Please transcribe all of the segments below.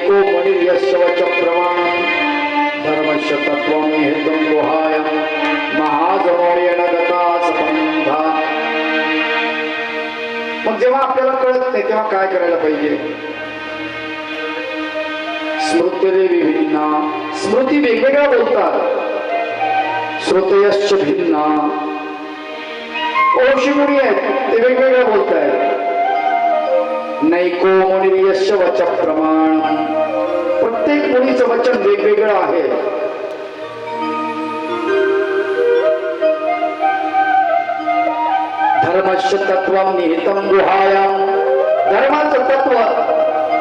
नैको मणिर्यस्य वच प्रमाणं धर्मस्य तत्त्वं हेतुं गुहाय महाजनोयण गता संबंधा. मग जेव्हा आपल्याला कळत नाही तेव्हा काय करायला पाहिजे? स्मृतिरे विभिन्ना, स्मृती वेगवेगळ्या बोलतात. श्रुतयश्च भिन्ना, ओशी मुनी आहेत ते वेगवेगळ्या बोलतायत. नैको मुनिर्यस्य वच प्रमाण, प्रत्येक मुनीचं वचन वेगवेगळं आहे. धर्मस्य तत्त्वं निहितं गुहायां, धर्माचं तत्व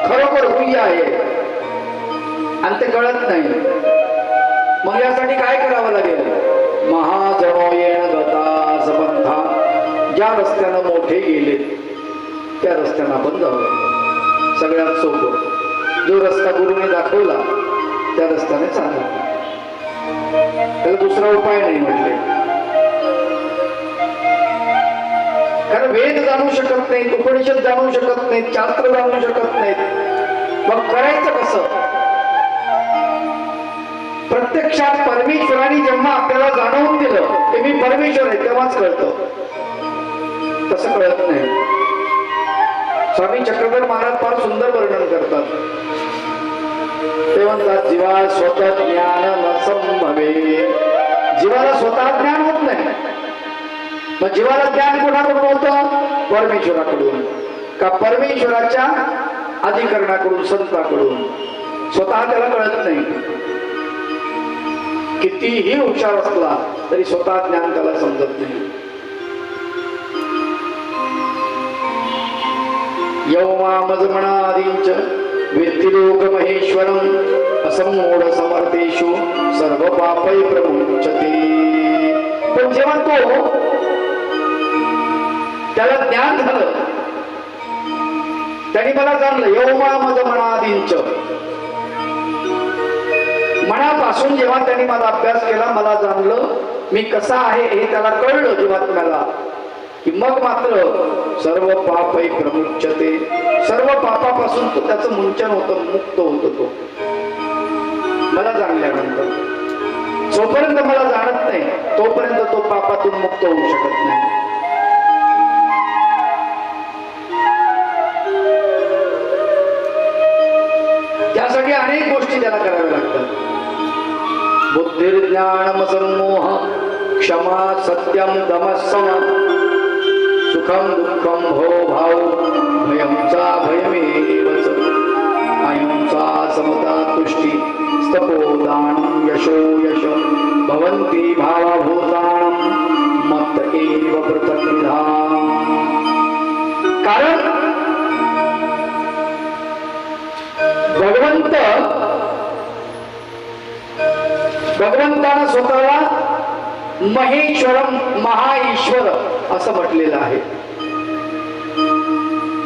खरोखर गुह्य आहे आणि ते कळत नाही. मग यासाठी काय करावं लागेल? महाजनोयेण गता संबंधा, ज्या रस्त्यानं मोठे गेले त्या रस्त्यानं आपण जावं. सगळ्यात सोपं, जो रस्ता गुरुने दाखवला त्या रस्त्याने चालला. त्याला दुसरा उपाय नाही म्हटले. कारण वेद जाणू शकत नाहीत, उपनिषद जाणू शकत नाहीत, शास्त्र जाणू शकत नाहीत. मग करायचं कसं? प्रत्यक्षात परमेश्वराने जेव्हा आपल्याला जाणवून दिलं की मी परमेश्वर आहे तेव्हाच कळतं. तसं कळत नाही. स्वामी चक्रधर महाराज फार सुंदर वर्णन करतात. ते म्हणतात जीवा स्वतः ज्ञान न संभवे, जीवाला स्वतः ज्ञान होत नाही. मग जीवाला ज्ञान कोणाकडून होतं? परमेश्वराकडून. का परमेश्वराच्या अधिकरणाकडून, संताकडून. स्वतः त्याला कळत नाही. कितीही हुशार असला तरी स्वतः ज्ञान त्याला समजत नाही. यौमामजमणादींच वेत्तिलोक महेश्वरं असमूढ समर्थेषु सर्व पापै प्रमुच्यते. पण जेव्हा तो त्याला ज्ञान झालं, त्यांनी मला जाणलं. यौमामजमणादींच, मनापासून जेव्हा त्यांनी माझा अभ्यास केला, मला जाणलं मी कसा आहे हे त्याला कळलं जीवात्म्याला, की मग मात्र सर्व पापै प्रमुच्यते, सर्व पापापासून तो त्याचं मुंचन होतं, मुक्त होतो. तो मला जाणल्यानंतर, जोपर्यंत मला जाणत नाही तोपर्यंत तो पापातून मुक्त होऊ शकत नाही. त्यासाठी अनेक गोष्टी त्याला कराव्या लागतात. बुद्धिर्ज्ञानम सम्मोह क्षमा सत्यम दमस्सम सुखम दुःखम भो भाव भयंचा भयमेवच अहिंसा समता तुष्टी स्तपोदानं यशो यश भवन्ति भावभूतानं मत एव पृथक्विधा. कारण भगवंतानं स्वतःला महेश्वरम, महाईश्वर असं म्हटलेलं आहे.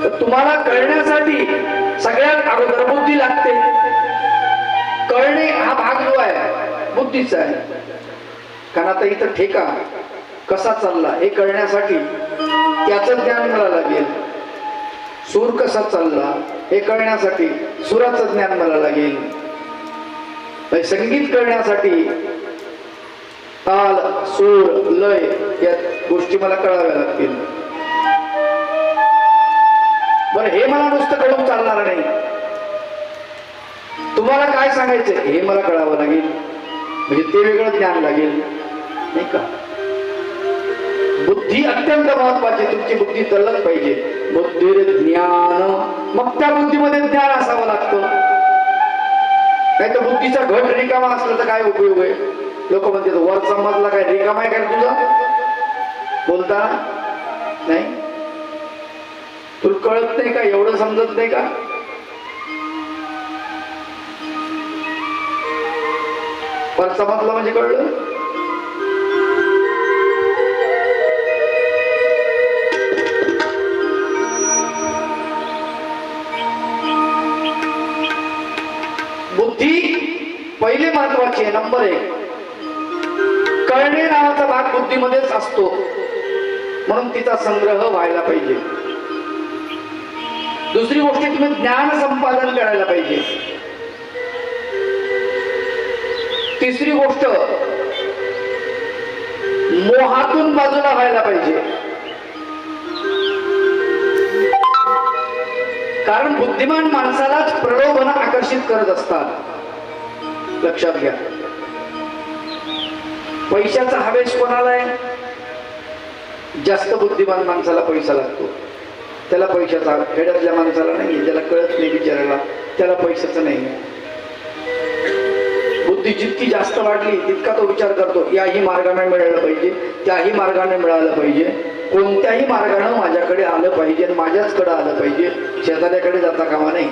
तर तुम्हाला कळण्यासाठी सगळ्यात अगोदर बुद्धी लागते. कळणे हा भाग जो आहे बुद्धीचा आहे. कारण आता इथं ठेका कसा चालला हे कळण्यासाठी त्याचं ज्ञान मला लागेल. सूर कसा चालला हे कळण्यासाठी सुराचं ज्ञान मला लागेल. संगीत कळण्यासाठी ताल, सूर, लय या गोष्टी मला कळाव्या लागतील. बरं, हे मला नुसतं कळून चालणार नाही. तुम्हाला काय सांगायचं हे मला कळावं लागेल, म्हणजे ते वेगळं ज्ञान लागेल, नाही का? बुद्धी अत्यंत महत्वाची. तुमची बुद्धी तल्लख पाहिजे. बुद्धिर ज्ञान, मग त्या बुद्धीमध्ये ज्ञान असावं लागतं. नाही तर बुद्धीचा घट रिकामा असला तर काय उपयोग आहे? लोक म्हणतात वरचा मजला काय रिकामा आहे काय तुझा? बोलता नाही, तुला कळत नाही का? एवढं समजत नाही का? वरचा मजला म्हणजे कळलं? बुद्धी पहिले महत्वाची आहे. नंबर 1 कळणे नावाचा भाग बुद्धीमध्येच असतो, म्हणून तिचा संग्रह व्हायला पाहिजे. दुसरी गोष्ट तुम्ही ज्ञान संपादन करायला पाहिजे. तिसरी गोष्ट, मोहातून बाजूला व्हायला पाहिजे. कारण बुद्धिमान माणसालाच प्रलोभन आकर्षित करत असतात. लक्षात घ्या. पैशाचा हवेश कोणाला आहे? जास्त बुद्धिमान माणसाला पैसा लागतो. त्याला पैशाचा, खेड्यातल्या माणसाला नाही, त्याला कळत नाही बिचारायला, त्याला पैशाचं नाही. बुद्धी जितकी जास्त वाढली तितका तो विचार करतो, याही मार्गाने मिळालं पाहिजे, त्याही मार्गाने मिळालं पाहिजे, कोणत्याही मार्गाने माझ्याकडे आलं पाहिजे, माझ्याचकडे आलं पाहिजे, शेजाऱ्याकडे जाता कामा नाही.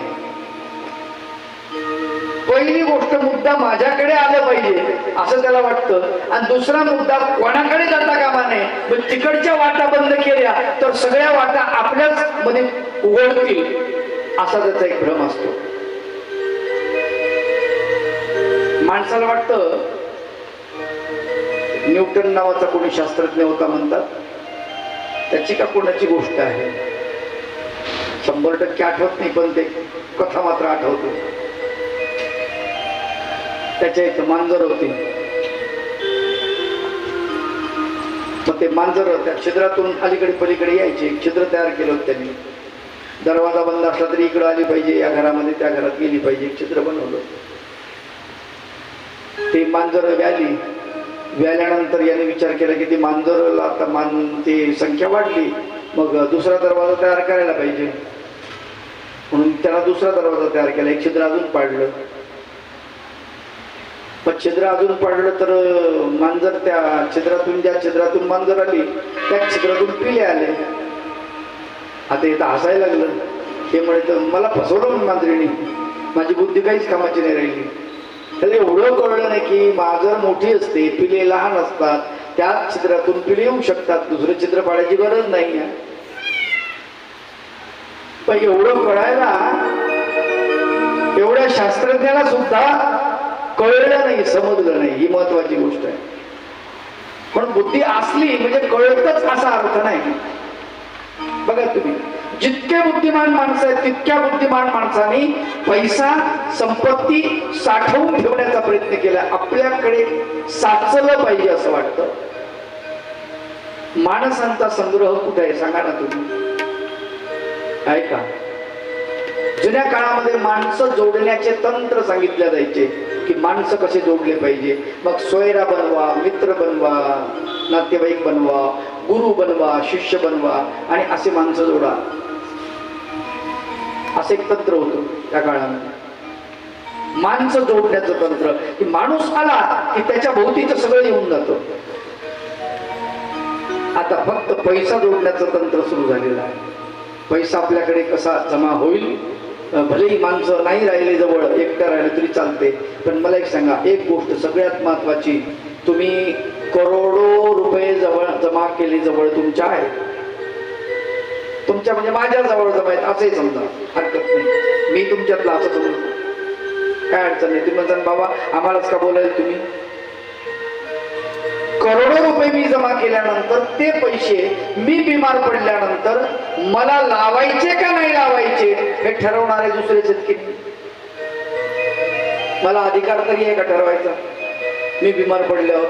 पहिली गोष्ट, मुद्दा माझ्याकडे आलं पाहिजे असं त्याला वाटतं. आणि दुसरा मुद्दा, कोणाकडे जाता कामा नये. पण तिकडच्या वाटा बंद केल्या तर सगळ्या वाटा आपल्याच मध्ये उघडतील असा त्याचा एक भ्रम असतो. माणसाला वाटतं, न्यूटन नावाचा कोणी शास्त्रज्ञ होता म्हणतात, त्याची का कोणाची गोष्ट आहे 100% आठवत नाही, पण ते कथा मात्र आठवतो. त्याच्या इथं मांजर होती. मग ते मांजर त्या छिद्रातून अलीकडे पलीकडे यायचे. एक छिद्र तयार केलं होतं त्यांनी. दरवाजा बंद असला तरी इकडं आली पाहिजे, या घरामध्ये त्या घरात गेली पाहिजे, एक छिद्र बनवलं. ते मांजर व्याल्यानंतर याने विचार केला की ते मांजरला आता ती संख्या वाढली, मग दुसरा दरवाजा तयार करायला पाहिजे. म्हणून त्याला दुसरा दरवाजा तयार केला. एक छिद्र अजून पाडलं. पण छिद्र अजून पाडलं तर मांजर त्या छिद्रातून, ज्या छिद्रातून मांजर आली त्या छिद्रातून पिले आले. आता इथं हसायला लागलं. ते म्हणत, मला फसवलं मांजरीने, माझी बुद्धी काहीच कामाची नाही राहिली. त्याला एवढं कळलं नाही की मांजर मोठी असते, पिले लहान असतात, त्याच छिद्रातून पिले येऊ शकतात, दुसरं छिद्र पाडायची गरज नाही. पण एवढं कळायला एवढ्या शास्त्रज्ञाला सुद्धा कळलं नाही, समजलं नाही. ही महत्वाची गोष्ट आहे. पण बुद्धी असली म्हणजे कळतच असा अर्थ नाही. बघा तुम्ही, जितके बुद्धिमान माणसं आहेत तितक्या बुद्धिमान माणसांनी पैसा, संपत्ती साठवून ठेवण्याचा प्रयत्न केला. आपल्याकडे साचलं पाहिजे असं वाटतं. माणसांचा संग्रह कुठे आहे सांगा ना तुम्ही, आहे का? जुन्या काळामध्ये माणसं जोडण्याचे तंत्र सांगितले जायचे की माणसं कसे जोडले पाहिजे. मग सोयरा बनवा, मित्र बनवा, नातेवाईक बनवा, गुरु बनवा, शिष्य बनवा आणि असे माणसं जोडा. असं एक तंत्र होतं त्या काळामध्ये, माणसं जोडण्याचं तंत्र. की माणूस आला की त्याच्या भोवतीचं सगळं येऊन जातं. आता फक्त पैसा जोडण्याचं तंत्र सुरू झालेलं आहे. पैसा आपल्याकडे कसा जमा होईल. भलेही माणसं नाही राहिले जवळ, एकट्या राहिले तरी चालते. पण मला एक सांगा, एक गोष्ट सगळ्यात महत्वाची, तुम्ही करोडो रुपये जमा केले जवळ तुमच्या आहे, तुमच्या म्हणजे माझ्या जवळ जमा आहेत असंही समजा, हरकत नाही. मी तुमच्यातला असं समजतो, काय अडचण नाही. तुम्ही म्हणता बाबा आम्हालाच का बोलायला तुम्ही. करोडो रुपये मी जमा केल्यानंतर ते पैसे मी बिमार पडल्यानंतर मला लावायचे का नाही लावायचे हे ठरवणारे दुसरेच आहेत की. मला अधिकार तरी आहे का ठरवायचा मी बिमार पडल्यावर?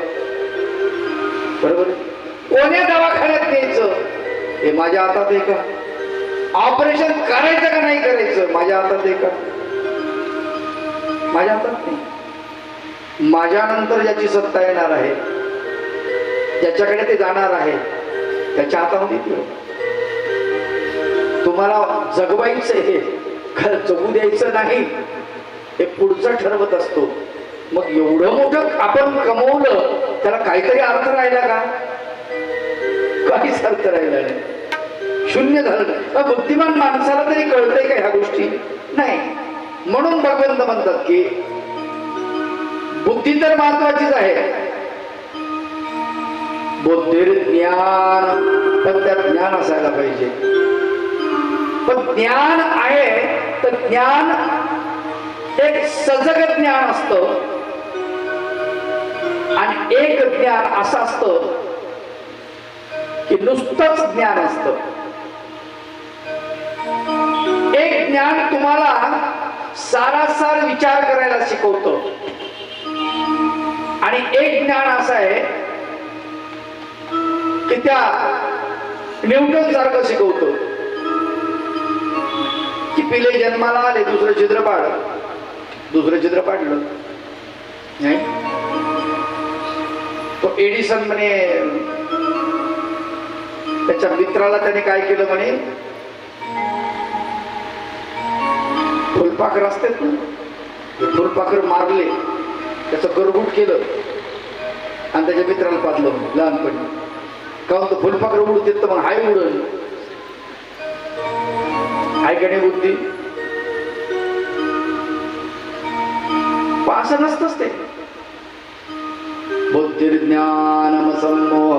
बरोबर. कोण्या दवाखान्यात न्यायचं हे माझ्या हातात आहे का? ऑपरेशन करायचं का नाही करायचं माझ्या हातात आहे का? माझ्या हातात नाही. माझ्यानंतर ज्याची सत्ता येणार आहे, ज्याच्याकडे ते जाणार आहे, त्याच्या हातामध्ये ठेव. तुम्हाला जगवायचं हे जगू द्यायचं नाही हे पुढचं ठरवत असतो. मग एवढं मोठं आपण कमवलं त्याला काहीतरी अर्थ राहिला का? काहीच अर्थ राहिला नाही, शून्य झालं. बुद्धिमान माणसाला तरी कळतंय का ह्या गोष्टी? नाही. म्हणून भगवंत म्हणतात की बुद्धी तर महत्वाचीच आहे, बुद्धिर ज्ञान, पण त्यात ज्ञान असायला पाहिजे. पण ज्ञान आहे तर ज्ञान एक सजग ज्ञान असतं आणि एक ज्ञान असं असतं की नुसतंच ज्ञान असतं. एक ज्ञान तुम्हाला सारासार विचार करायला शिकवतं. आणि एक ज्ञान असं आहे की त्या न्यूटन सारखं शिकवतो की पिले जन्माला आले, दुसरं छिद्र पाडलं नाही. तो एडिसन म्हणे त्याच्या मित्राला त्याने काय केलं म्हणे, फुलपाखर असतात ना, फुलपाखर मारले, त्याचं गरगुट केलं आणि त्याच्या मित्राला पाजलं लहानपणी. काहून तर फुलपाखर उडू देत मग हाय उडल, हाय का नाही बुद्धी. असं नसतंच ते. बुद्धिर्ज्ञानम सम्मोह,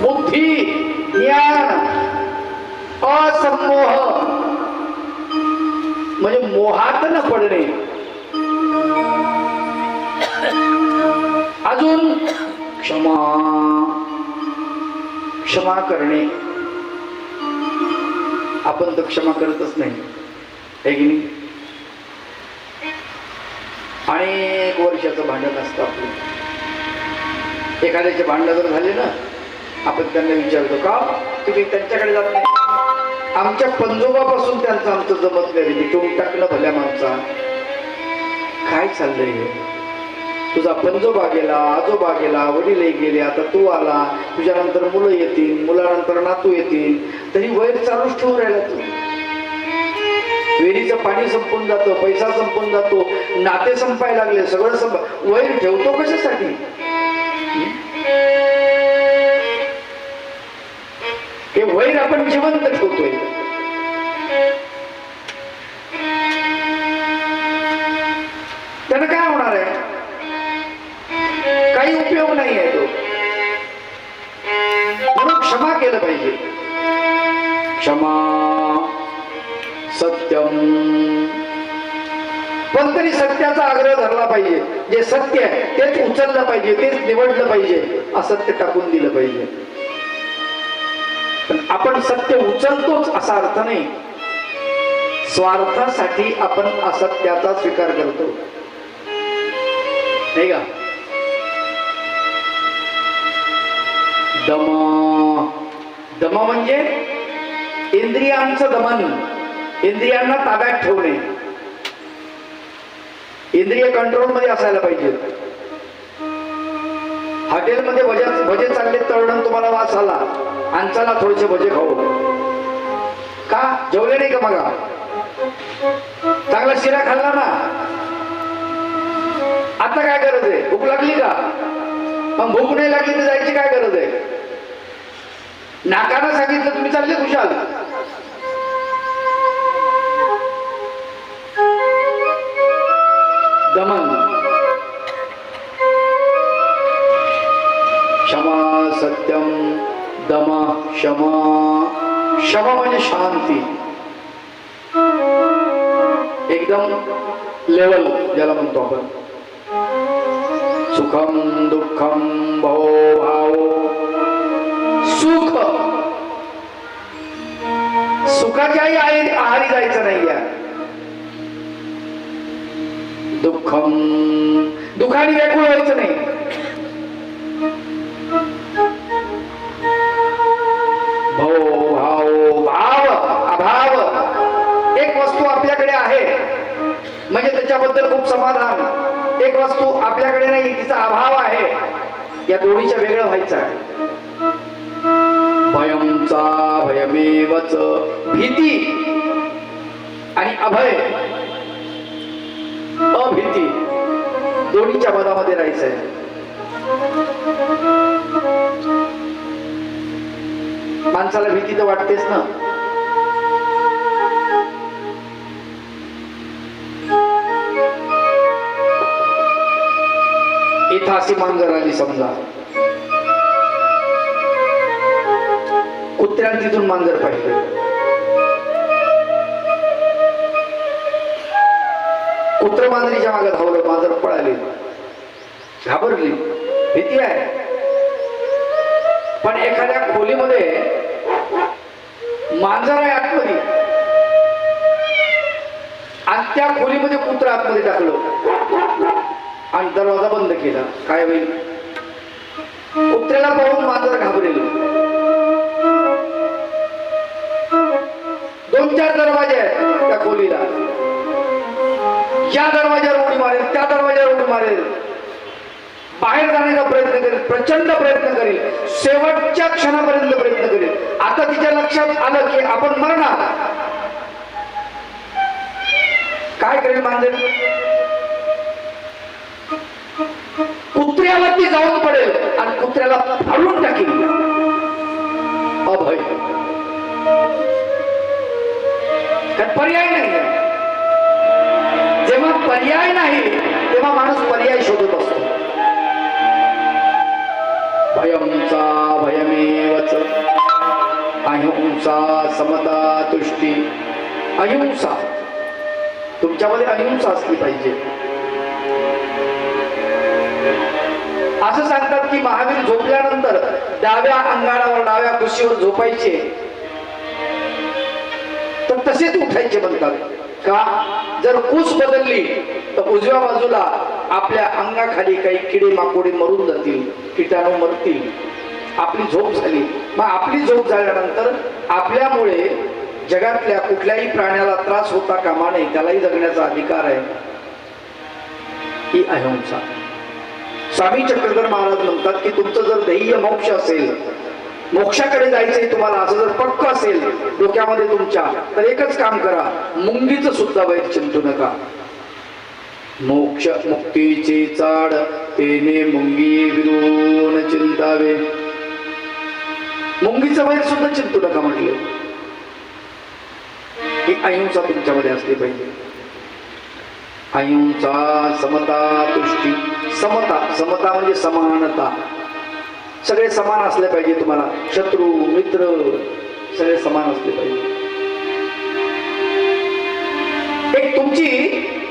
बुद्धी ज्ञान असम्मोह म्हणजे मोहात न पडणे. अजून क्षमा करणे. आपण तर क्षमा करतच नाही, है की नाही. अनेक वर्षाचं भांडण असतं आपलं. एखाद्याचे भांडण जर झाले ना, आपण त्यांना विचारतो का तुम्ही त्यांच्याकडे जात नाही. आमच्या पंजोबापासून त्यांचं आमचं जमत नाही, मिटवून टाकलं भल्या माणसा. काय चाललंय, तुझा पंजोबा गेला, आजोबा गेला, वडीलही गेले, आता तू आला, तुझ्यानंतर मुलं येतील, मुलानंतर नातू येतील, तरी वैर चालूच ठेवून राहिला तू. विहिरीचं पाणी संपून जातो, पैसा संपून जातो, नाते संपायला लागले, सगळं वैर ठेवतो कशासाठी. हे वैर आपण जिवंत ठेवतोय. त्यानं काय होणार आहे, काही उपयोग नाही आहे तो. म्हणून क्षमा केलं पाहिजे. क्षमा सत्यम, पण तरी सत्याचा आग्रह धरला पाहिजे. जे सत्य आहे तेच उचललं पाहिजे, तेच निवडलं पाहिजे, असत्य टाकून दिलं पाहिजे. पण आपण सत्य उचलतोच असा अर्थ नाही. स्वार्थासाठी आपण असत्याचा स्वीकार करतो, नाही का. दम म्हणजे इंद्रियांचं दमन, इंद्रियांना ताब्यात ठेवणे. इंद्रिय कंट्रोल मध्ये असायला पाहिजे. हॉटेलमध्ये भजे चालले, तळण तुम्हाला वास आला आणि चला थोडेसे भजे खाऊ. का जेवले नाही का, मग चांगला शिरा खाल्ला ना, आता काय गरज आहे, भूक लागली का. मग भूक नाही लागली तर जायची काय गरज आहे. नाकानं सांगितलं तुम्ही चालले खुशाल. दमन. क्षमा सत्यम, दम क्षमा. क्षमा म्हणजे शांती, एकदम लेवल ज्याला म्हणतो आपण. सुखम दुःखम भव भाव. सुख, सुखाच्याही आहारी जायचं नाही आहे. दुःखम, दुःखाने व्याकुळ व्हायचं नाही. भव भाव, भाव अभाव. एक वस्तू आपल्याकडे आहे म्हणजे त्याच्याबद्दल खूप समाधान. एक वस्तू आपल्याकडे नाही, तिचा अभाव आहे, या दोन्हीच्या वेगळं व्हायचं आहे. भयमचा भयमेवच, भीती आणि अभय अभीती दोन्हीच्या मधामध्ये राहायचंय. माणसाला भीती तर वाटतेच ना. इथं अशी मांजर आली समजा, कुत्र्याने तिथून मांजर पाहिजे. कुत्र मांजरीच्या मागे धावलं, मांजर पळाली, घाबरली, भीती आहे. पण एखाद्या खोलीमध्ये मांजर आहे आतमध्ये आणि त्या खोलीमध्ये कुत्र आतमध्ये टाकलं, आणि दरवाजा बंद केला. काय होईल? कुत्र्याला पाहून मांजर घाबरेल. 2-4 दरवाजे आहेत त्या खोलीला. या दरवाज्यावर उडी मारेल, त्या दरवाज्यावर उडी मारेल, बाहेर जाण्याचा प्रयत्न करेल, प्रचंड प्रयत्न करेल, शेवटच्या क्षणापर्यंत प्रयत्न करेल. आता तिच्या लक्षात आलं की आपण मरणार. काय करेल मांजर? कुत्र्यावरती जाऊन पडेल आणि कुत्र्याला फाडून टाकेल. अभय. पर्याय नाही. जेव्हा पर्याय नाही तेव्हा माणूस पर्याय शोधत असतो. भयंचा भयमेवच अहिंसा समता तुष्टी. अहिंसा, तुमच्यामध्ये अहिंसा असली पाहिजे. असं सांगतात की महावीर झोपल्यानंतर डाव्या अंगारावर, डाव्या कुशीवर झोपायचे तर तसेच उठायचे म्हणतात. का? जर कुस बदलली तर उजव्या बाजूला आपल्या अंगाखाली काही किडे माकोडे मरून जातील, किटाणू मरतील. आपली झोप झाली. मग आपली झोप झाल्यानंतर आपल्यामुळे जगातल्या कुठल्याही प्राण्याला त्रास होता कामा नये, त्यालाही जगण्याचा अधिकार आहे. ही अहिंसा. स्वामी चक्रधर महाराज म्हणतात की तुमचं जर ध्येय मोक्ष असेल, मोक्षाकडे जायचंय तुम्हाला, असं जर पक्क असेल डोक्यामध्ये तुमच्या, तर एकच काम करा, मुंगीचं सुद्धा वैर चिंतू नका. मोक्ष मुक्तीचे चाड तेने मुंगी विरून चिंतावे. मुंगीचं वैर सुद्धा चिंतू नका म्हटले. ही अहिंसा तुमच्यामध्ये असली पाहिजे. अहिंसा समता तुष्टी. समता, समता म्हणजे समानता. सगळे समान असले पाहिजे. तुम्हाला शत्रू मित्र सगळे समान असले पाहिजे.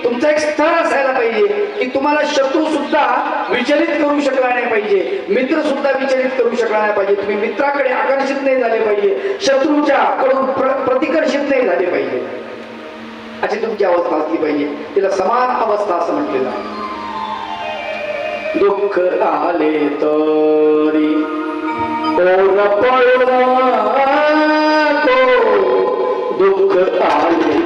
तुमचा एक स्तर असायला पाहिजे की तुम्हाला शत्रू सुद्धा विचलित करू शकला नाही पाहिजे, मित्र सुद्धा विचलित करू शकला नाही पाहिजे. तुम्ही मित्राकडे आकर्षित नाही झाले पाहिजे, शत्रूच्या कडून प्रतिकर्षित नाही झाले पाहिजे. अशी तुमची अवस्था असली पाहिजे. तिला समान अवस्था असं म्हटलेलं. दुःख आले तरी दुःख आले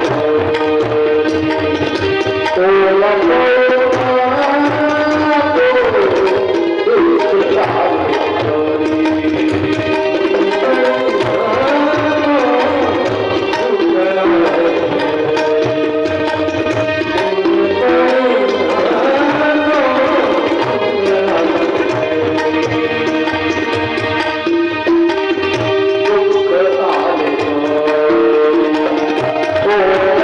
Oh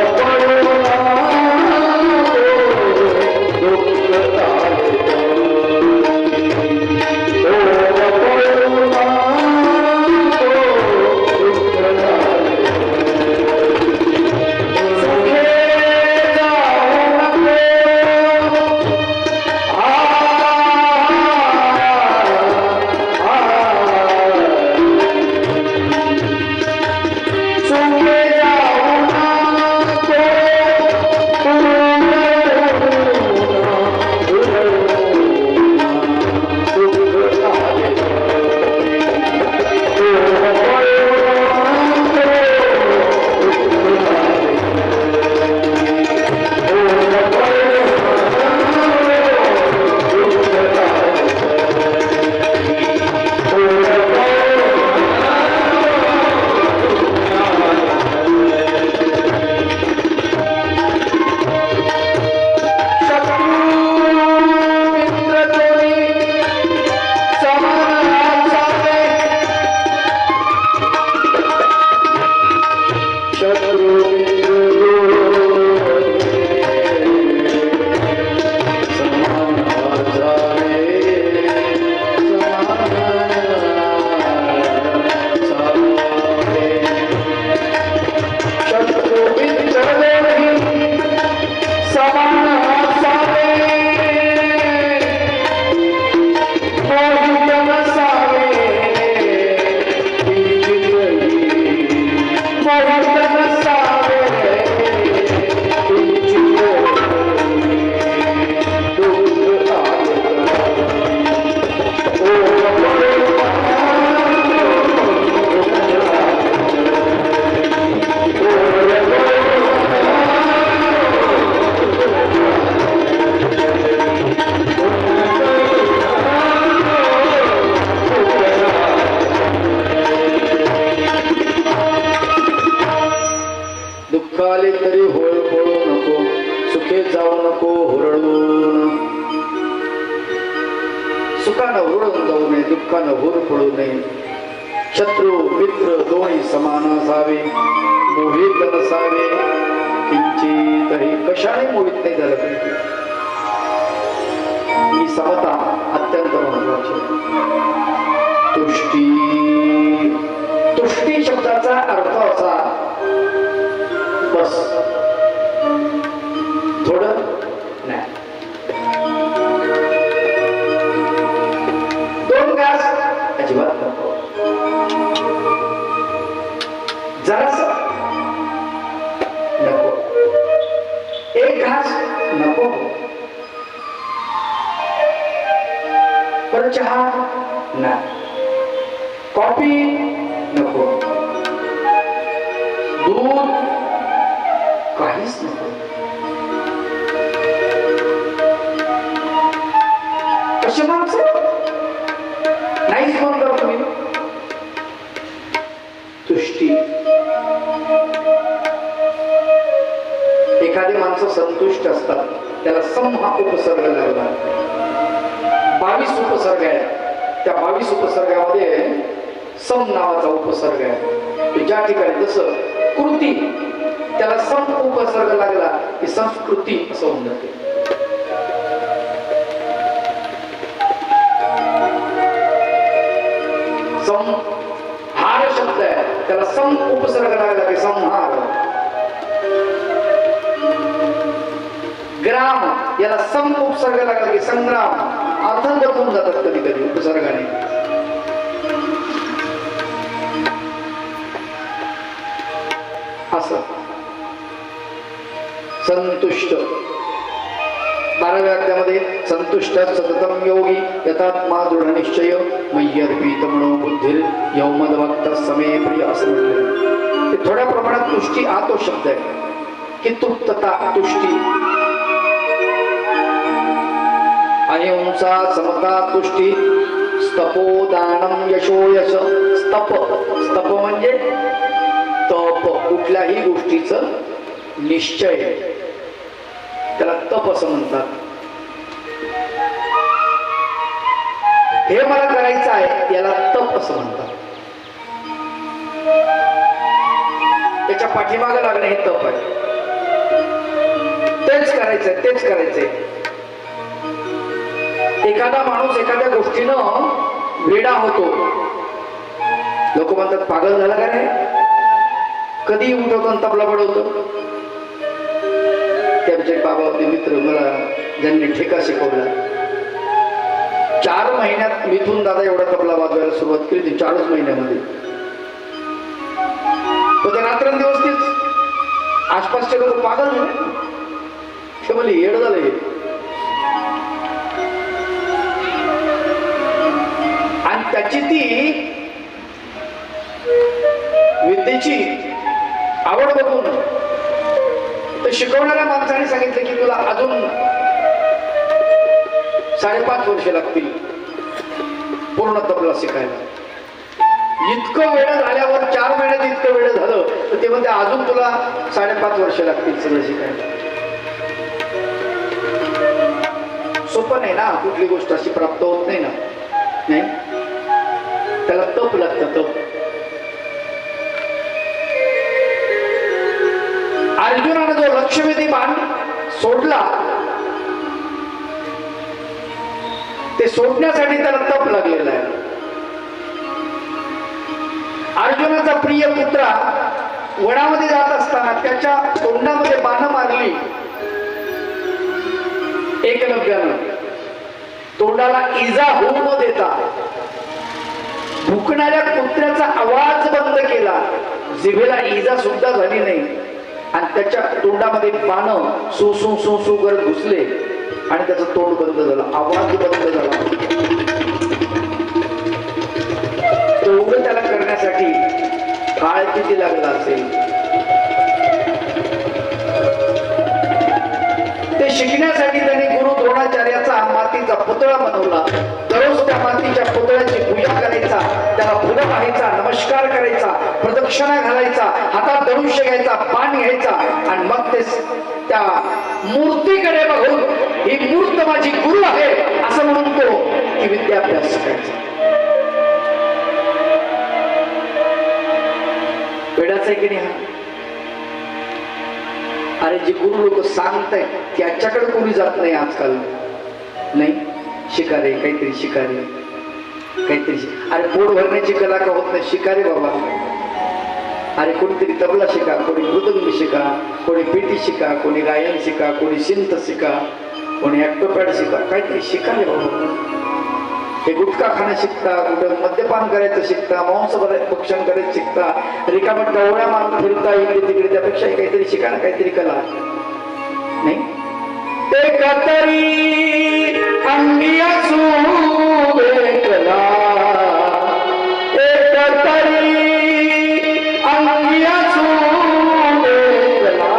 सुखानं हुरळून जाऊ नये, दुःखानं हुर पडू नये. शत्रू मित्र दोन्ही समान असावे, मोहित नसावे किंचितही. कशाने मोहित नाही झालं पाहिजे. ही समता अत्यंत महत्वाची. तुष्टी, तुष्टी शब्दाचा अर्थ असा बस, थोडं नाही, 2 घास अजिबात नको, जरास नको, 1 घास नको, पण चहा नाही, कॉफी नको, दूध काहीच नको. कसे माणसं नाहीच फोन करतो मी. तुष्टी. एखादी माणसं संतुष्ट असतात, त्याला सम हा उपसर्ग लागला. 22 उपसर्ग आहे. त्या 22 उपसर्गामध्ये सम नावाचा उपसर्ग आहे. ज्या ठिकाणी जसं कृती त्याला सम उपसर्ग लागला की संस्कृती असं होऊन जाते. संहार शब्द आहे, त्याला सम उपसर्ग लागला की संहार. ग्राम याला सम उपसर्ग लागला की संग्राम. अर्थ बदलून जातात कधी कधी उपसर्गाने. असं संतुष्ट. 12व्या अध्यायामध्ये संतुष्ट सततम योगी यथात्मा दृढ निश्चय मय्यर्पित मनो बुद्धिर यौमदवक्त समे प्रिय असं म्हटलं. ते थोड्या प्रमाणात तुष्टी हा तो शब्द आहे की तृप्तता, तुष्टी. अहिंसा समता तुष्टी स्तपोदानम यशो यश. स्तप, स्तप म्हणजे तप, कुठल्याही गोष्टीचं निश्चय, त्याला तप असं म्हणतात. हे मला करायचं आहे याला तप असं म्हणतात. त्याच्या पाठीमागे लागणे हे तप आहे. तेच करायचंय, तेच करायचंय. एखादा माणूस एखाद्या गोष्टीनं वेडा होतो. लोक म्हणतात पागल झाला का रे, कधी उठवतो आणि तबला बडवतो. त्यांचे बाबा होते मित्र, मला ज्यांनी ठेका शिकवला. 4 महिन्यात मिथून दादा एवढा तबला वाजवायला सुरुवात केली. 4च महिन्यामध्ये. पण ते रात्रंदिवस तीच. आसपासचे लोक पागल झाले, ते म्हणले येड झालं हे. आणि त्याची ती विद्येची आवड बघून तर शिकवणाऱ्या माणसाने सांगितलं की तुला अजून 5.5 वर्ष लागतील पूर्ण तबला शिकायला. इतकं वेळ झाल्यावर 4 महिन्यात इतकं वेळ झालं तर ते म्हणते अजून तुला 5.5 वर्ष लागतील सगळं शिकायला. सोपं नाही ना, कुठली गोष्ट अशी प्राप्त होत नाही ना. नाही, त्याला तप लागतं, तप. अर्जुनाने जो लक्ष्यवेधी बाण सोडला ते सोडण्यासाठी त्याला तप लागलेला आहे. अर्जुनाचा प्रिय पुत्रा वनामध्ये जात असताना त्याच्या तोंडामध्ये बाण मारली एकलव्यानं. तोंडाला इजा होऊ न देता भुकणाऱ्या कुत्र्याचा आवाज बंद केला. जिभेला इजा सुद्धा झाली नाही आणि त्याच्या तोंडामध्ये बाण सु सु सु सु करत घुसले आणि त्याचं तोंड बंद झालं, आवाज बंद झाला. तेवढं त्याला करण्यासाठी काळ किती लागला असेल. ते शिकण्यासाठी त्यांनी गुरु द्रोणाचार्याचा मातीचा पुतळा बनवला. दररोज त्या मातीच्या पुतळ्याची पूजा करायचा, त्याला फुलं पाहायचा, नमस्कार करायचा, प्रदक्षिणा घालायचा, हातात धनुष्य घ्यायचा, बाण घ्यायचा आणि मग ते त्या मूर्तीकडे बघून ही मूर्त माझी गुरु आहे असं असं म्हणतो की विद्याभ्यास करायचा. वेडाच आहे की नाही हा? अरे जे गुरु लोक सांगतायत त्याच्याकडे कोणी जात नाही आजकाल. नाही शिकारे काहीतरी शिकारे काहीतरी अरे पोट भरण्याची कला का होत नाही? शिकारे बाबा. अरे कोणीतरी तबला शिका, कोणी मृदंग शिका, कोणी पेटी शिका, कोणी गायन शिका, कोणी सिंथ शिका, कोणी ऍक्टोपॅड शिका, काहीतरी शिकाले बाबा. हे गुटखा खाणं शिकता, कुठं मद्यपान करायचं शिकता, मांस भक्षण करायचं शिकता, रिकामा टवळ्या मारून फिरता इकडे तिकडे, त्यापेक्षा काहीतरी शिका ना, काहीतरी कला. नाही ते कातरी अंगी असू कला, ते कातरी अंगी असू कला,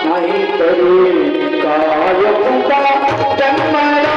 नाही तरी काय तुका जन्मला,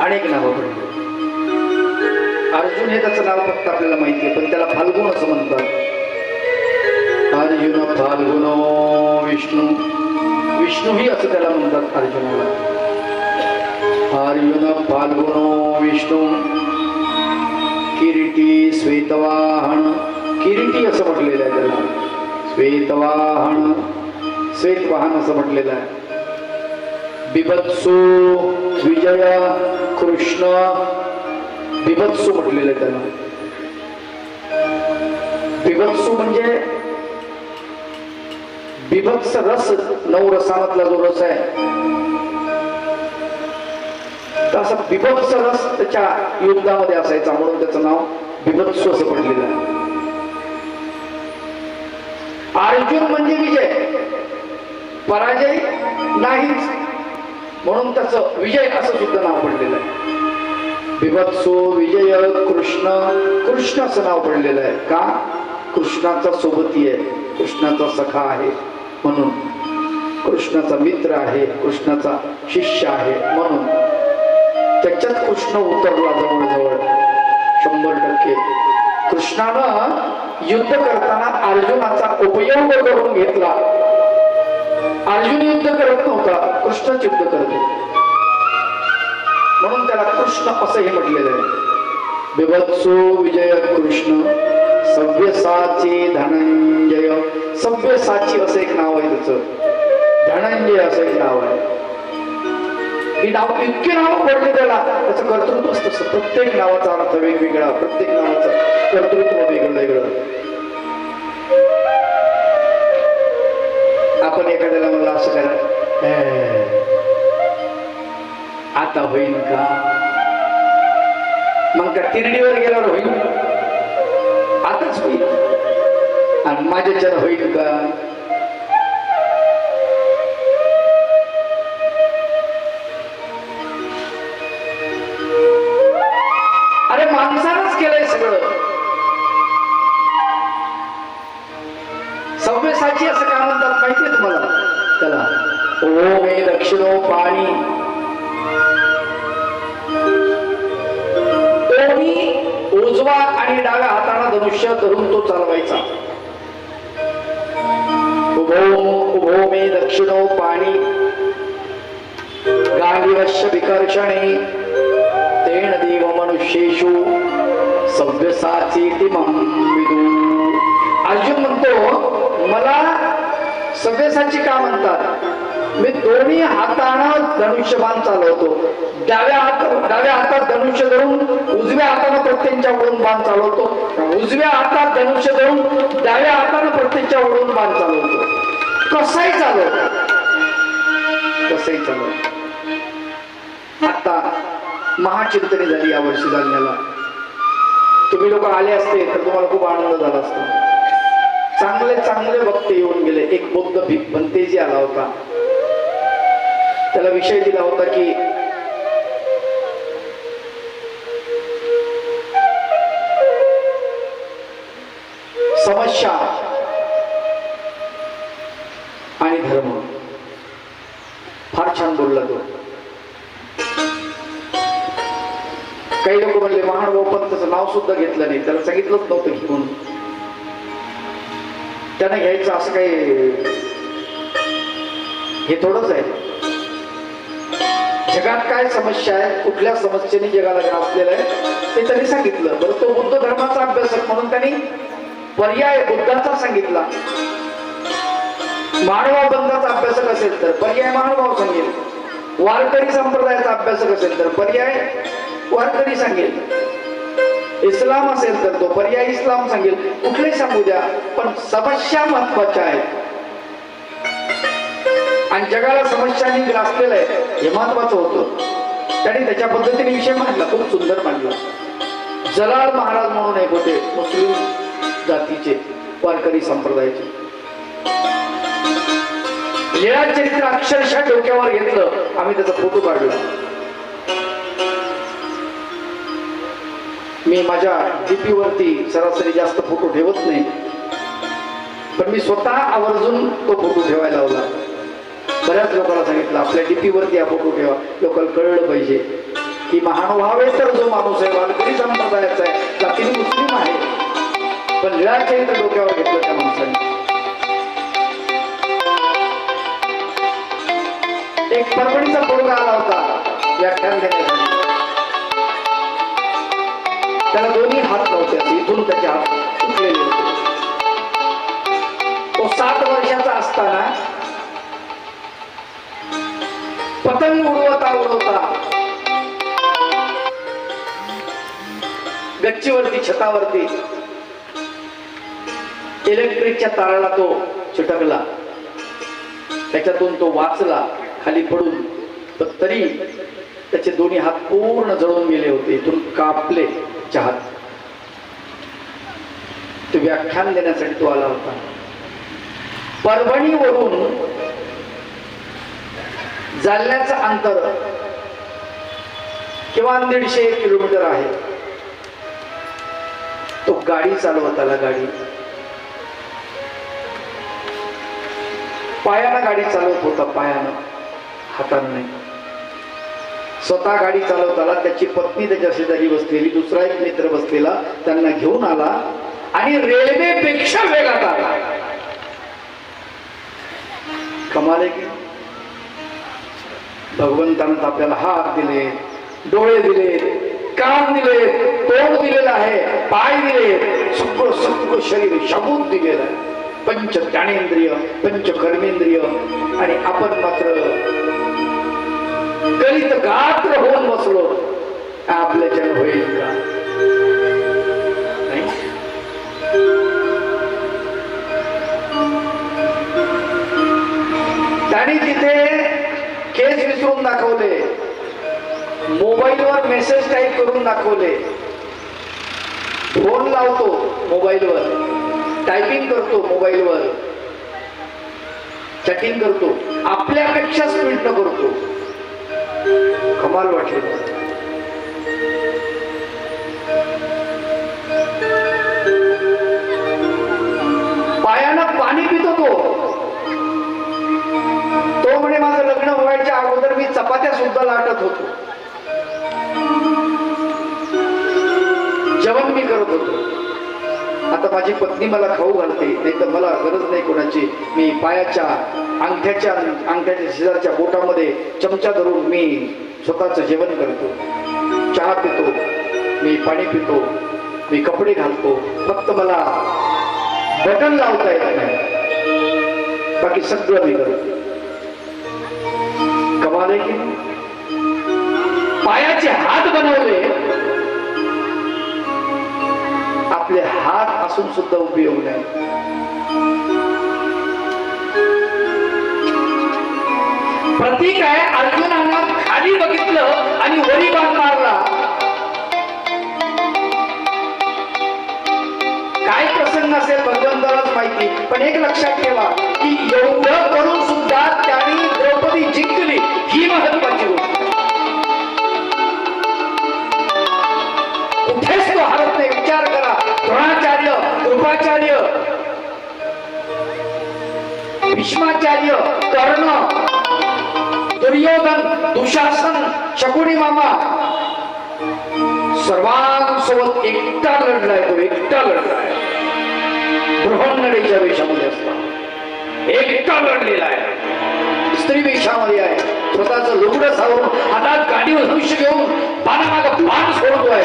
अनेक नावं पडली. अर्जुन हे त्याचं नाव फक्त आपल्याला माहिती आहे, पण त्याला फाल्गुन असं म्हणतात. अर्जुन फाल्गुनो विष्णू, विष्णूही असं त्याला म्हणतात अर्जुनाला. अर्जुन फाल्गुनो विष्णू किरीटी श्वेतवाहन, किरीटी असं म्हटलेलं आहे त्याला. श्वेतवाहन, श्वेतवाहन असं म्हटलेलं आहे. बिभत्सु विजय कृष्ण, बिभत्सु म्हटलेलं त्याला. बिभत्सु म्हणजे बिभत्स रस, 9 रसामधला जो रस आहे, तसा बिभत्स रस त्याच्या युद्धामध्ये असायचा, म्हणून त्याचं नाव बिभत्सु असं पडलेलं आहे. अर्जुन म्हणजे विजय, पराजय नाहीच, म्हणून त्याचं विजय असं सुद्धा नाव पडलेलं आहे. बिभत्सु विजय कृष्ण, कृष्ण असं नाव पडलेलं आहे. का? कृष्णाचा सोबती आहे, कृष्णाचा सखा आहे म्हणून, कृष्णाचा मित्र आहे, कृष्णाचा शिष्य आहे म्हणून. त्याच्यात कृष्ण उतरला जवळजवळ 100%. कृष्णानं युद्ध करताना अर्जुनाचा उपयोग करून घेतला. अर्जुन युद्ध करत नव्हता, कृष्णच युद्ध करत होता. म्हणून त्याला कृष्ण असंही म्हटलेलं आहे. बिभत्सो विजय कृष्ण सव्यसाची धनंजय. सव्यसाची असं एक नाव आहे त्याचं, धनंजय असं एक नाव आहे. ही नाव इतकी नाव पडली त्याला, त्याचं कर्तृत्व असतं. प्रत्येक नावाचा अर्थ वेगवेगळा, प्रत्येक नावाचं कर्तृत्व वेगळं वेगळं. आपण एखाद्याला म्हणलं असं करा, आता होईल का? मग का तिरडीवर गेल्यावर होईल? आताच होईल. आणि माझ्याच्यानं होईल का? अरे माणसानंच केलंय सगळं. सव्यसाची असं काय म्हणतात माहितीये तुम्हाला? त्याला ओ मे दक्षिणो पाणी, उजवा आणि डाव्या हाताला धनुष्य धरून तो चालवायचा. उभो मे दक्षिणो पाणी गांडीवश्य विकर्षणे तेन देव मनुष्येषु सव्यसाची विदु. अर्जुन म्हणतो मला सव्यसाची का म्हणतात? मी दोन्ही हातानं धनुष्यबाण चालवतो. डाव्या हातात धनुष्य धरून उजव्या हातानं प्रत्येकच्या वळून बाण चालवतो. उजव्या हातात धनुष्य धरून डाव्या हातानं प्रत्येकच्या वळून बाण चालवतो. कसाही चालवतो, कसंही चालवतो. आता महाचिंतनी झाली या वर्षी जालन्याला. तुम्ही लोक आले असते तर तुम्हाला खूप आनंद झाला असता. चांगले चांगले वक्ते येऊन गेले. एक बौद्ध भिक भंतेजी आला होता. त्याला विषय दिला होता की समस्या आणि धर्म. फार छान बोलला तो. काही लोक म्हणले महानुभाव पंथाचं नाव सुद्धा घेतलं नाही. त्याला सांगितलंच नव्हतं की कोण त्यांना घ्यायचं असं काही हे थोडंच आहे. जगात काय समस्या आहे, कुठल्या समस्येने जगाला ग्रासलेलं आहे ते त्यांनी सांगितलं. बरं, तो बुद्ध धर्माचा अभ्यासक म्हणून त्यांनी पर्याय बुद्धाचा सांगितला. मानवा बंधाचा अभ्यासक असेल तर पर्याय महानुभाव सांगेल. वारकरी संप्रदायाचा अभ्यासक असेल तर पर्याय वारकरी सांगेल. इस्लाम असेल तर तो पर्याय इस्लाम सांगेल. कुठले सांगू द्या, पण समस्या महत्वाच्या आहेत आणि जगाला समस्यांनी ग्रासलेलं आहे हे महत्वाचं होतं. त्यांनी त्याच्या पद्धतीने विषय मांडला, खूप सुंदर मांडला. जलाल महाराज म्हणून एक होते, मुस्लिम जातीचे, वारकरी संप्रदायाचे. लीळा चरित्र अक्षरशः डोक्यावर घेतलं. आम्ही त्याचा फोटो काढला. मी माझ्या डीपी वरती सरासरी जास्त फोटो ठेवत नाही, पण मी स्वतः आवर्जून तो फोटो ठेवायला लावला. बऱ्याच लोकांना सांगितलं आपल्या डीपी वरती हा फोटो ठेवा. लोकांना कळलं पाहिजे की महानुभाव आहे तर जो माणूस आहे वारकरी संप्रदायाचा आहे, जातीने मुस्लिम आहे, पण लीळा चरित्र डोक्यावर घेतलं त्या माणसाने. एक परभणीचा पोरगा आला होता व्याख्यान देण्यासाठी. त्याला दोन्ही हात नव्हते, इथून त्याचे हात तुटलेले होते. तो 7 वर्षाचा असताना पतंग उडवता उडवता गच्चीवरती, छतावरती इलेक्ट्रिकच्या ताराला तो चिटकला. त्याच्यातून तो वाचला खाली पडून, पण तरी त्याचे दोन्ही हात पूर्ण जळून गेले होते. इथून कापले हात. ते व्याख्यान देण्यासाठी तो आला होता. परभणीवरून जालन्याचं अंतर किमान 150 किलोमीटर आहे. तो गाडी चालवत आला. गाडी पायानं गाडी चालवत होता, पायानं, हातानं नाही. स्वतः गाडी चालवत आला. त्याची पत्नी त्याच्या शेजारी बसलेली, दुसरा एक मित्र बसलेला, त्यांना घेऊन आला आणि रेल्वेपेक्षा वेगात आला. कमाल आहे की भगवंतानं आपल्याला हात दिले, डोळे दिले, कान दिले, तोंड दिलेलं आहे, पाय दिले, सगळं सगळं शरीर शबूत दिलेलं आहे, पंच ज्ञानेंद्रिय, पंच कर्मेंद्रिय, आणि आपण मात्र गलित गात्र होऊन बसलो. आपल्याच्यानं होईल का? नाही. त्यांनी तिथे केस विसरून दाखवले, मोबाईलवर मेसेज टाईप करून दाखवले, फोन लावतो मोबाईलवर, टायपिंग करतो मोबाईलवर, चॅटिंग करतो, आपल्यापेक्षा स्पीड न करतो. कमाल वाटली. पायानं पाणी पितो तो म्हणे माझं लग्न व्हायच्या अगोदर मी चपात्या सुद्धा लाटत होतो, जेवण मी करत होतो. आता माझी पत्नी मला खाऊ घालते, नाही तर मला गरज नाही कोणाची. मी पायाच्या अंगठ्याच्या शेजारच्या बोटामध्ये चमचा धरून मी स्वतःच जेवण करतो, चहा पितो, मी पाणी पितो, मी कपडे घालतो. फक्त मला बटन लावता येत नाही, बाकी सगळं मी करतो. कमाल आहे की पायाचे हात बनवले. आपले हात असून सुद्धा उपयोग नाही. प्रतीक आहे, अर्जुनानं खाली बघितलं आणि वरी बाण मारला. काय प्रसंग असेल भगवंतालाच माहिती, पण एक लक्षात ठेवा की एवढं करून सुद्धा त्यांनी द्रौपदी जिंकली, ही महत्वाची गोष्ट. कुठेच तो हरत नाही. विचार करा, द्रोणाचार्य, कृपाचार्य, भीष्माचार्य, कर्ण, दुर्योधन, दुशासन, शकुनी मामा, सर्वांसोबत एकटा लढलाय. तो एकटा लढलाय. बृहन्नडीच्या वेशामध्ये असतात, एकटा लढलेला आहे. स्त्री वेशामध्ये आहे, स्वतःच लुगडं सावरून हातात गाडीवर धनुष्य घेऊन बाणामाग बाण सोडतोय.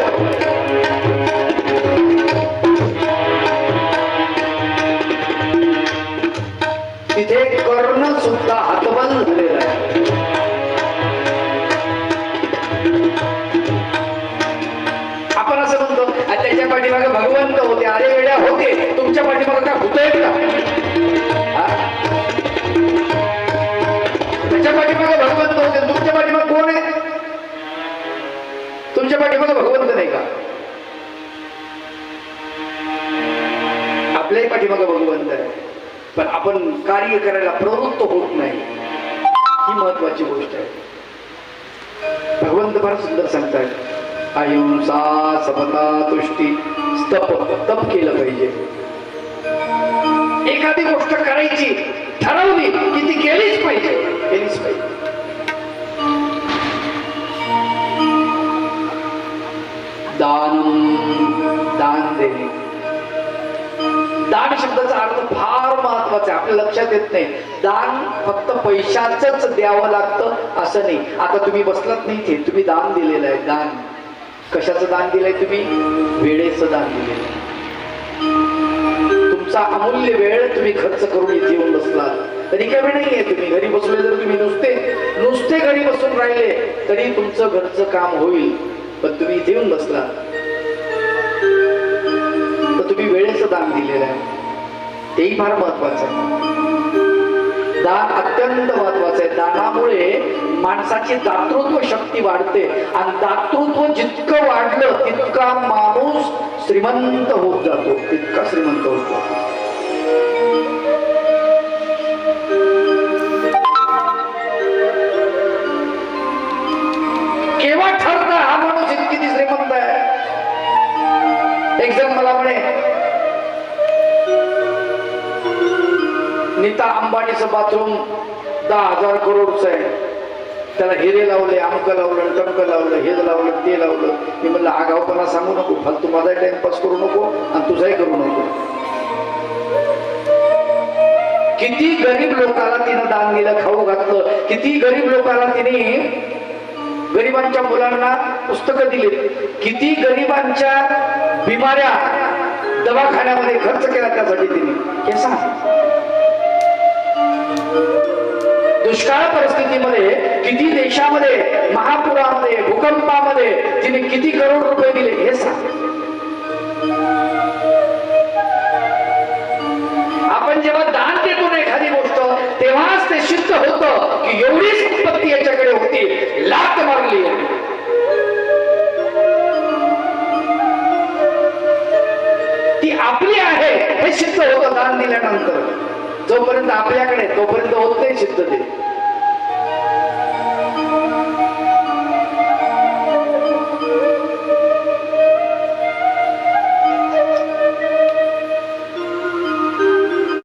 तिथे कर्ण सुद्धा हातबल झालेला आहे. आपण असं म्हणतो त्याच्या पाठीमागे भगवंत होते. अरे वेड्या होते, तुमच्या पाठीमागे काय होतंय का? त्याच्या पाठीमागे भगवंत होते, तुमच्या पाठीमागे कोण आहे? तुमच्या पाठीमागे भगवंत नाही का? आपल्याही पाठीमागे भगवंत आहे, पण आपण कार्य करायला प्रवृत्त होत नाही. ही महत्वाची गोष्ट आहे. भगवंत फार सुंदर सांगतात, अहिंसा, समता, तुष्टी, तप केलं पाहिजे. एखादी गोष्ट करायची ठरवली की ती केलीच पाहिजे, केलीच पाहिजे. दान देणे. दान शब्दाचा अर्थ फार महत्वाचा आहे, आपल्या लक्षात येत नाही. दान फक्त पैशाचंच द्यावं लागतं असं नाही. आता तुम्ही बसलात नाही ते, तुम्ही दान दिलेलं आहे. दान कशाचं दान दिलंय? तुम्ही वेळेचं दान दिलेलं. तुमचा अमूल्य वेळ तुम्ही खर्च करून इथे येऊन बसलात, तरी कमी नाहीये. तुम्ही घरी बसले, जर तुम्ही नुसते घरी बसून राहिले तरी तुमचं घरचं काम होईल, पण तुम्ही इथे येऊन बसला तर तुम्ही वेळेचं दान दिलेलं आहे. तेही फार महत्वाचं आहे. दान अत्यंत महत्वाचं आहे. दानामुळे माणसाची दातृत्व शक्ती वाढते, आणि दातृत्व जितकं वाढलं तितका माणूस श्रीमंत होत जातो, तितका श्रीमंत होत जातो. केव्हा ठरतं हा माणूस किती श्रीमंत आहे? एक जण मला म्हणे, नीता अंबानीचं बाथरूम 10,000 करोडचं आहे, त्याला हिरे लावले, अमुक लावलं, टमक लावलं, हे लावलं, ते लावलं. मी म्हणलं आगाऊपणा सांगू नको, फालतू माझा टाइमपास करू नको आणि तुझाही करू नको. किती गरीब लोकांना तिनं दान दिलं, खाऊ घातलं, किती गरीब लोकांना तिने गरिबांच्या मुलांना पुस्तकं दिली, किती गरिबांच्या बिमाऱ्या दवाखान्यामध्ये खर्च केला त्यासाठी तिने. हे सांग. दुष्काळ परिस्थितीमध्ये किती देशामध्ये महापुरामध्ये भूकंपामध्ये तिने किती करोड रुपये दिले हे सांग. आपण जेव्हा दान देतो ना एखादी गोष्ट तेव्हाच ते सिद्ध होतं की एवढी संपत्ती याच्याकडे होती, लाथ मारली. ती आपली आहे हे सिद्ध होतं दान दिल्यानंतर. जोपर्यंत आपल्याकडे तोपर्यंत होत नाही सिद्ध ते.